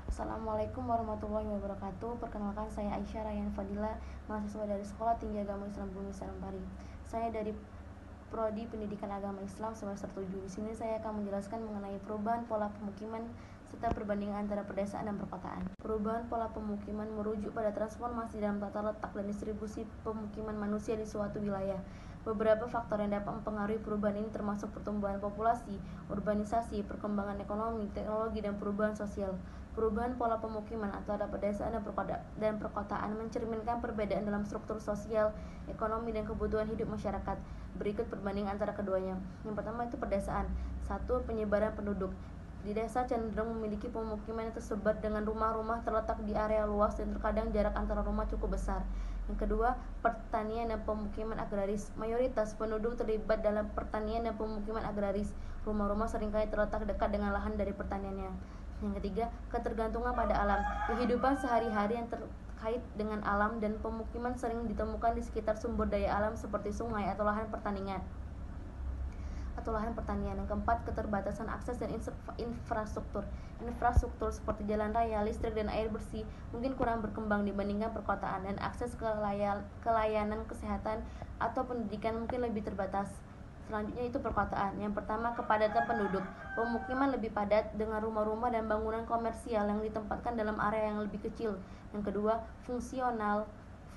Assalamualaikum warahmatullahi wabarakatuh. Perkenalkan, saya Aisyah Rayyan Fadila, mahasiswa dari Sekolah Tinggi Agama Islam Bumi Sarampari. Saya dari Prodi Pendidikan Agama Islam semester 7. Di sini saya akan menjelaskan mengenai perubahan pola pemukiman serta perbandingan antara pedesaan dan perkotaan. Perubahan pola pemukiman merujuk pada transformasi dalam tata letak dan distribusi pemukiman manusia di suatu wilayah. Beberapa faktor yang dapat mempengaruhi perubahan ini termasuk pertumbuhan populasi, urbanisasi, perkembangan ekonomi, teknologi, dan perubahan sosial. Perubahan pola pemukiman antara pedesaan dan perkotaan mencerminkan perbedaan dalam struktur sosial, ekonomi, dan kebutuhan hidup masyarakat. Berikut perbandingan antara keduanya. Yang pertama itu pedesaan. 1. Penyebaran penduduk. Di desa cenderung memiliki pemukiman yang tersebar dengan rumah-rumah terletak di area luas dan terkadang jarak antara rumah cukup besar. Yang kedua, pertanian dan pemukiman agraris. Mayoritas penduduk terlibat dalam pertanian dan pemukiman agraris. Rumah-rumah seringkali terletak dekat dengan lahan dari pertaniannya. Yang ketiga, ketergantungan pada alam. Kehidupan sehari-hari yang terkait dengan alam dan pemukiman sering ditemukan di sekitar sumber daya alam seperti sungai atau lahan pertanian. Yang keempat, keterbatasan akses dan infrastruktur. Infrastruktur seperti jalan raya, listrik, dan air bersih mungkin kurang berkembang dibandingkan perkotaan, dan akses ke layanan kesehatan atau pendidikan mungkin lebih terbatas. Selanjutnya itu perkotaan. Yang pertama, kepadatan penduduk. Pemukiman lebih padat dengan rumah-rumah dan bangunan komersial yang ditempatkan dalam area yang lebih kecil. Yang kedua,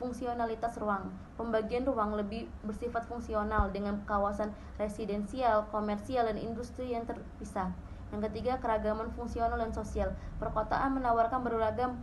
fungsionalitas ruang. Pembagian ruang lebih bersifat fungsional dengan kawasan residensial, komersial, dan industri yang terpisah. Yang ketiga, keragaman fungsional dan sosial. Perkotaan menawarkan beragam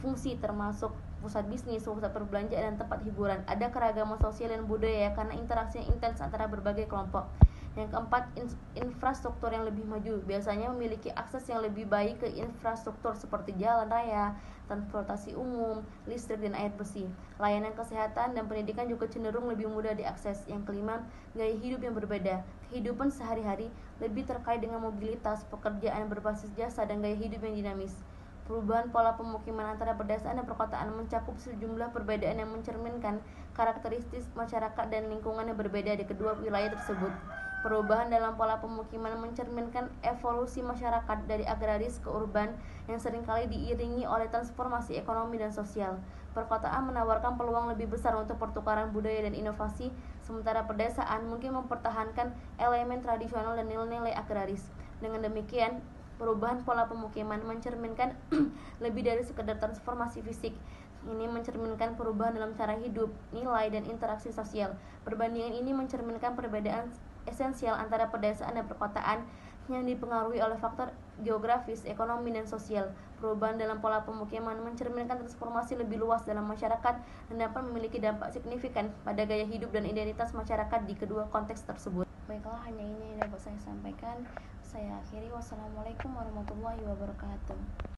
fungsi termasuk pusat bisnis, pusat perbelanjaan, dan tempat hiburan. Ada keragaman sosial dan budaya karena interaksi yang intens antara berbagai kelompok. Yang keempat, infrastruktur yang lebih maju biasanya memiliki akses yang lebih baik ke infrastruktur seperti jalan raya, transportasi umum, listrik, dan air bersih. Layanan kesehatan dan pendidikan juga cenderung lebih mudah diakses. Yang kelima, gaya hidup yang berbeda. Kehidupan sehari-hari lebih terkait dengan mobilitas, pekerjaan berbasis jasa, dan gaya hidup yang dinamis. Perubahan pola pemukiman antara pedesaan dan perkotaan mencakup sejumlah perbedaan yang mencerminkan karakteristik masyarakat dan lingkungan yang berbeda di kedua wilayah tersebut. Perubahan dalam pola pemukiman mencerminkan evolusi masyarakat dari agraris ke urban yang seringkali diiringi oleh transformasi ekonomi dan sosial. Perkotaan menawarkan peluang lebih besar untuk pertukaran budaya dan inovasi, sementara pedesaan mungkin mempertahankan elemen tradisional dan nilai-nilai agraris. Dengan demikian, perubahan pola pemukiman mencerminkan lebih dari sekedar transformasi fisik. Ini mencerminkan perubahan dalam cara hidup, nilai, dan interaksi sosial. Perbandingan ini mencerminkan perbedaan esensial antara pedesaan dan perkotaan yang dipengaruhi oleh faktor geografis, ekonomi, dan sosial. Perubahan dalam pola pemukiman mencerminkan transformasi lebih luas dalam masyarakat dan dapat memiliki dampak signifikan pada gaya hidup dan identitas masyarakat di kedua konteks tersebut. Baiklah, hanya ini yang dapat saya sampaikan. Saya akhiri. Wassalamualaikum warahmatullahi wabarakatuh.